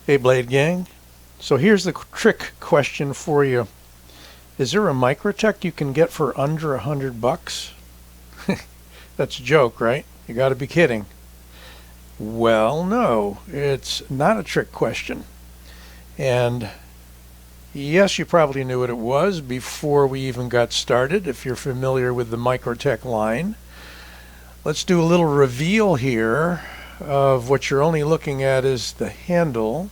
Hey Blade Gang, so here's the trick question for you. Is there a Microtech you can get for under $100? That's a joke, right? You gotta be kidding. Well, no, it's not a trick question. And yes, you probably knew what it was before we even got started, if you're familiar with the Microtech line. Let's do a little reveal here of what you're only looking at is the handle.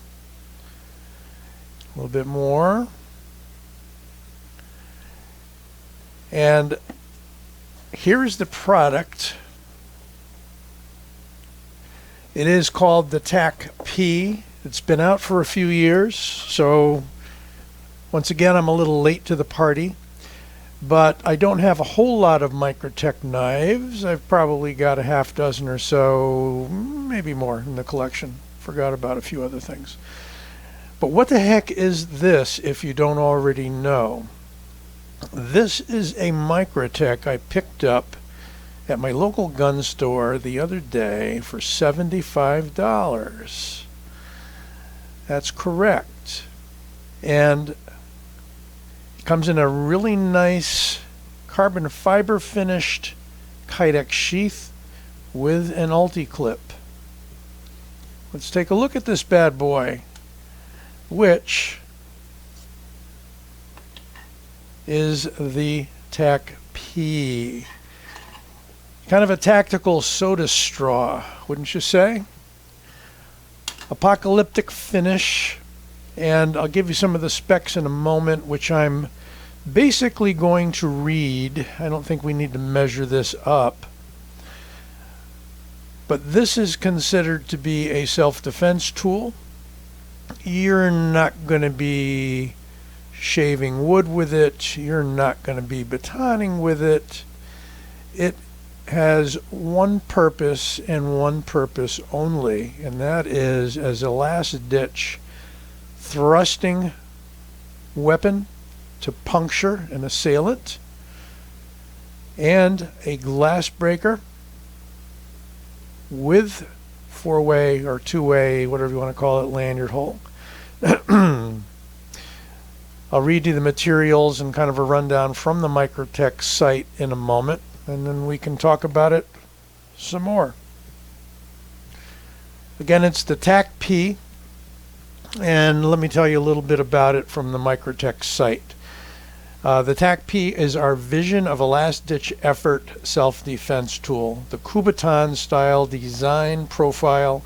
A little bit more. And here's the product. It is called the TAC P. It's been out for a few years, so once again I'm a little late to the party. But I don't have a whole lot of Microtech knives. I've probably got a half dozen or so, maybe more in the collection. Forgot about a few other things. But what the heck is this if you don't already know? This is a Microtech I picked up at my local gun store the other day for $75. That's correct. And it comes in a really nice carbon fiber finished Kydex sheath with an Ulti-clip. Let's take a look at this bad boy, which is the TAC P. Kind of a tactical soda straw, wouldn't you say? Apocalyptic finish, and I'll give you some of the specs in a moment, which I'm basically going to read. I don't think we need to measure this up. But this is considered to be a self-defense tool. You're not going to be shaving wood with it. You're not going to be batoning with it. It has one purpose and one purpose only, and that is as a last-ditch thrusting weapon to puncture an assailant, and a glass breaker with four-way or two-way, whatever you want to call it, lanyard hole. I'll read you the materials and kind of a rundown from the Microtech site in a moment, and then we can talk about it some more. Again, it's the TAC P, and let me tell you a little bit about it from the Microtech site. The TAC P is our vision of a last-ditch effort self-defense tool. The Kubotan style design profile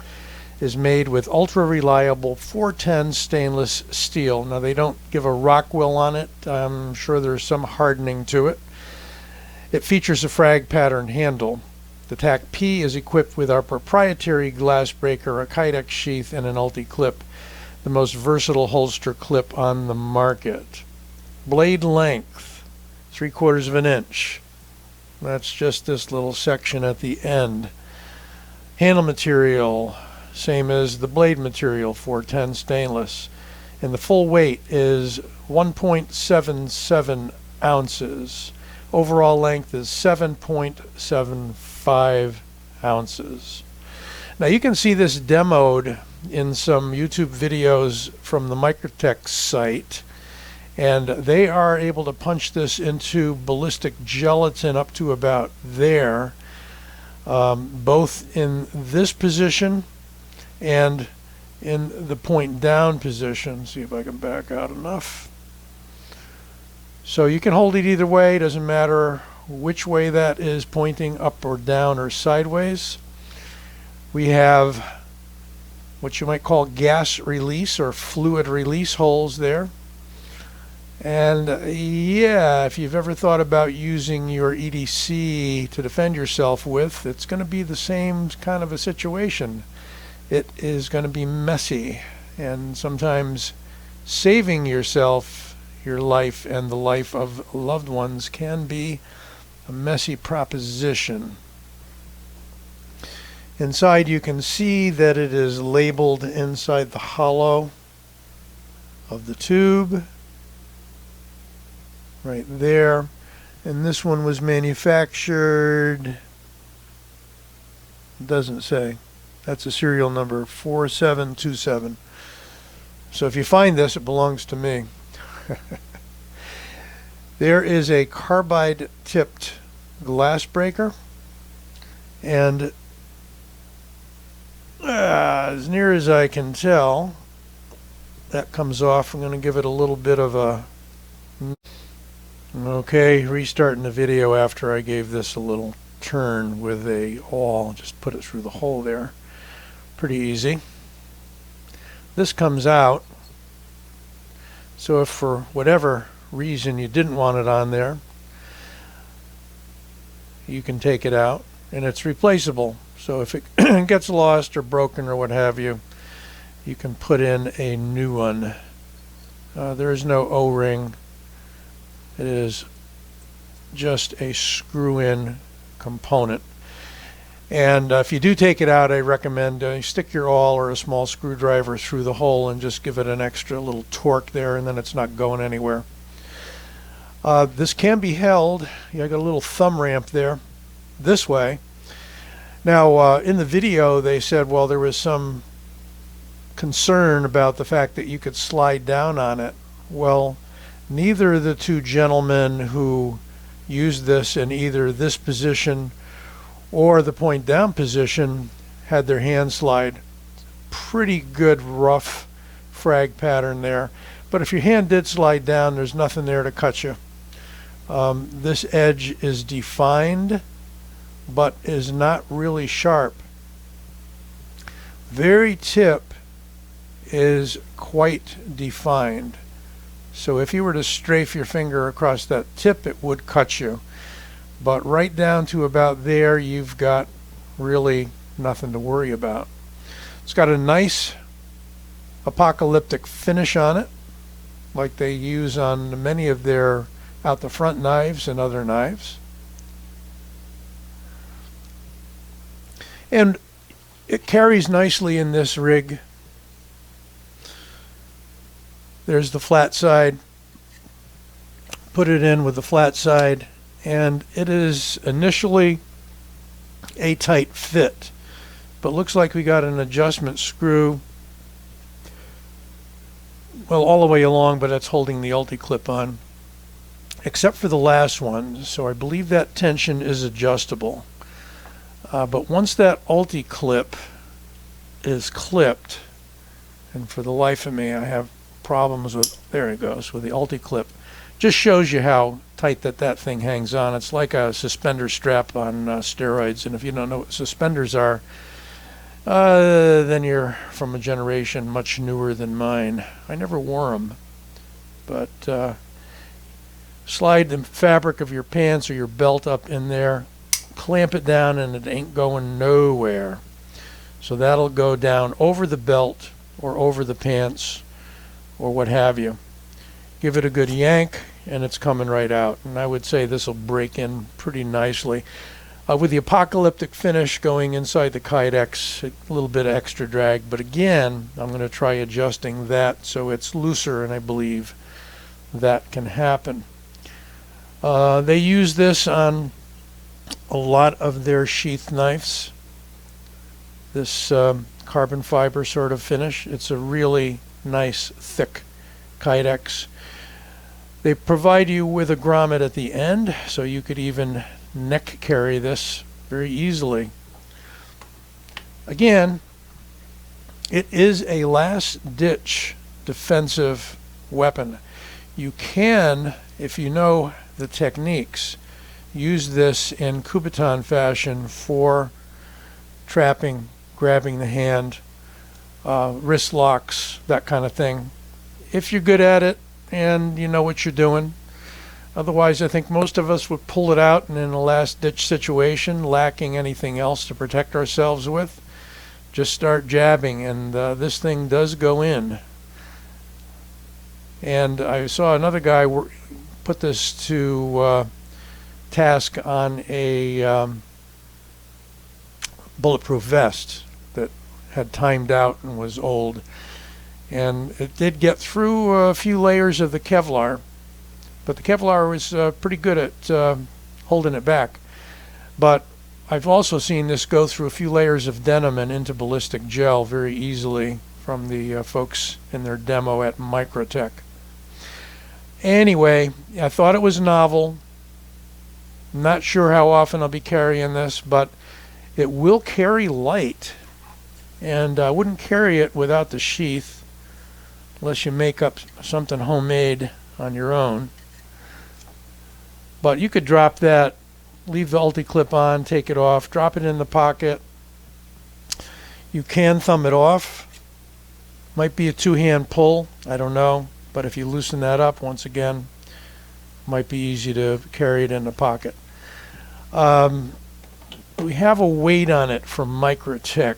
is made with ultra-reliable 410 stainless steel. Now, they don't give a Rockwell on it. I'm sure there's some hardening to it. It features a frag pattern handle. The TAC P is equipped with our proprietary glass breaker, a Kydex sheath, and an Ulti-clip, the most versatile holster clip on the market. Blade length, 3/4 of an inch. That's just this little section at the end. Handle material, same as the blade material, 410 stainless. And the full weight is 1.77 ounces. Overall length is 7.75 ounces. Now you can see this demoed in some YouTube videos from the Microtech site, and they are able to punch this into ballistic gelatin up to about there, both in this position and in the point down position. See if I can back out enough. So you can hold it either way, doesn't matter which way that is pointing, up or down or sideways. We have what you might call gas release or fluid release holes there. And yeah, if you've ever thought about using your EDC to defend yourself with, it's going to be the same kind of a situation. It is going to be messy, and sometimes saving yourself, your life, and the life of loved ones can be a messy proposition. Inside you can see that it is labeled inside the hollow of the tube right there, and this one was manufactured, it doesn't say, that's a serial number 4727. So if you find this, it belongs to me. There is a carbide tipped glass breaker, and as near as I can tell, that comes off. I'm going to give it a little bit of a... Okay, restarting the video after I gave this a little turn with a awl. Just put it through the hole there. Pretty easy. This comes out, so if for whatever reason you didn't want it on there, you can take it out, and it's replaceable. So if it gets lost or broken or what have you, you can put in a new one. There is no O-ring. It is just a screw-in component. And if you do take it out, I recommend you stick your awl or a small screwdriver through the hole and just give it an extra little torque there, and then it's not going anywhere. This can be held. You got a little thumb ramp there this way. Now, in the video, they said, well, there was some concern about the fact that you could slide down on it. Well, neither of the two gentlemen who used this in either this position or the point down position had their hand slide. Pretty good rough frag pattern there, but if your hand did slide down, there's nothing there to cut you. This edge is defined but is not really sharp. Very tip is quite defined, so if you were to strafe your finger across that tip, it would cut you. But right down to about there, you've got really nothing to worry about. It's got a nice apocalyptic finish on it, like they use on many of their out the front knives and other knives. And it carries nicely in this rig. There's the flat side. Put it in with the flat side, and it is initially a tight fit, but looks like we got an adjustment screw, well, all the way along, but it's holding the ulti-clip on, except for the last one. So I believe that tension is adjustable. But once that ulti-clip is clipped, and for the life of me I have problems with, there it goes, with the ulti-clip. Just shows you how tight that thing hangs on. It's like a suspender strap on steroids, and if you don't know what suspenders are, then you're from a generation much newer than mine. I never wore them, but slide the fabric of your pants or your belt up in there, clamp it down, and it ain't going nowhere. So that'll go down over the belt or over the pants or what have you. Give it a good yank, and it's coming right out. And I would say this will break in pretty nicely. With the apocalyptic finish going inside the Kydex, a little bit of extra drag. But again, I'm going to try adjusting that so it's looser, and I believe that can happen. They use this on a lot of their sheath knives. This carbon fiber sort of finish. It's a really nice, thick Kydex. They provide you with a grommet at the end, so you could even neck carry this very easily. Again, it is a last-ditch defensive weapon. You can, if you know the techniques, use this in Kubotan fashion for trapping, grabbing the hand, wrist locks, that kind of thing. If you're good at it and you know what you're doing. Otherwise, I think most of us would pull it out, and in a last-ditch situation, lacking anything else to protect ourselves with, just start jabbing, and this thing does go in. And I saw another guy put this to task on a bulletproof vest that had timed out and was old. And it did get through a few layers of the Kevlar, but the Kevlar was pretty good at holding it back. But I've also seen this go through a few layers of denim and into ballistic gel very easily from the folks in their demo at Microtech. Anyway, I thought it was novel. Not sure how often I'll be carrying this, but it will carry light. And I wouldn't carry it without the sheath unless you make up something homemade on your own. But you could drop that, leave the ulti-clip on, take it off, drop it in the pocket. You can thumb it off. Might be a two-hand pull, I don't know. But if you loosen that up, once again, might be easy to carry it in the pocket. We have a weight on it from Microtech.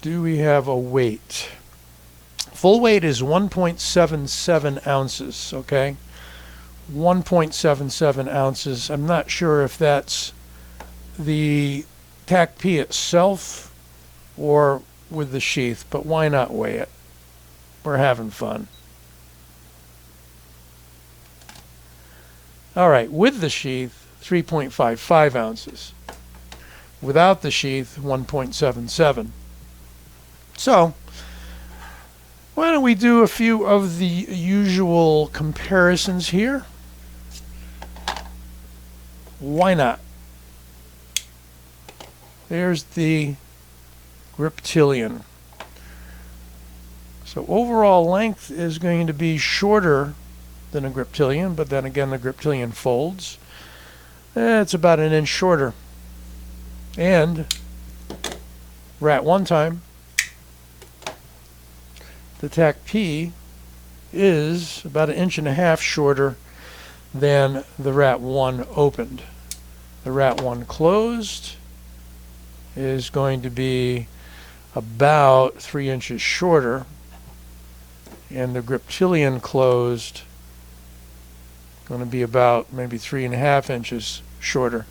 Do we have a weight? Full weight is 1.77 ounces, okay? 1.77 ounces. I'm not sure if that's the TAC-P itself or with the sheath, but why not weigh it? We're having fun. All right, with the sheath, 3.55 ounces. Without the sheath, 1.77. So, why don't we do a few of the usual comparisons here? Why not? There's the Griptilian. So overall length is going to be shorter than a Griptilian, but then again the Griptilian folds. It's about an inch shorter. And rat one time, the TAC-P is about 1.5 inches shorter than the rat 1 opened. The rat 1 closed is going to be about 3 inches shorter, and the Griptilian closed going to be about maybe 3.5 inches shorter.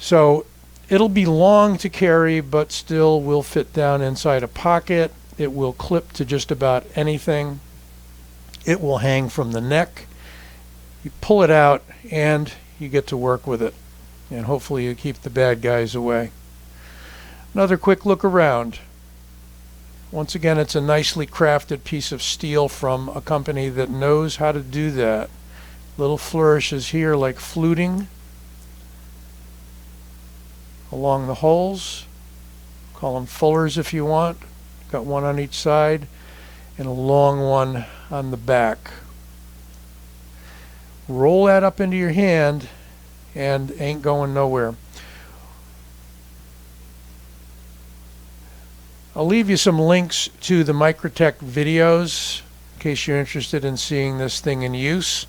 So it'll be long to carry, but still will fit down inside a pocket. It will clip to just about anything. It will hang from the neck. You pull it out and you get to work with it. And hopefully you keep the bad guys away. Another quick look around. Once again, it's a nicely crafted piece of steel from a company that knows how to do that. Little flourishes here like fluting along the holes. Call them fullers if you want. Got one on each side and a long one on the back. Roll that up into your hand and ain't going nowhere. I'll leave you some links to the Microtech videos in case you're interested in seeing this thing in use.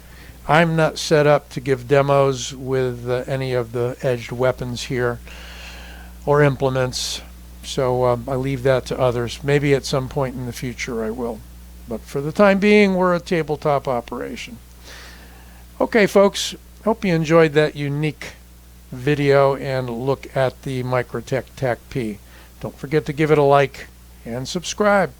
I'm not set up to give demos with any of the edged weapons here or implements, so I leave that to others. Maybe at some point in the future I will. But for the time being, we're a tabletop operation. Okay, folks, hope you enjoyed that unique video and look at the Microtech TAC-P. Don't forget to give it a like and subscribe.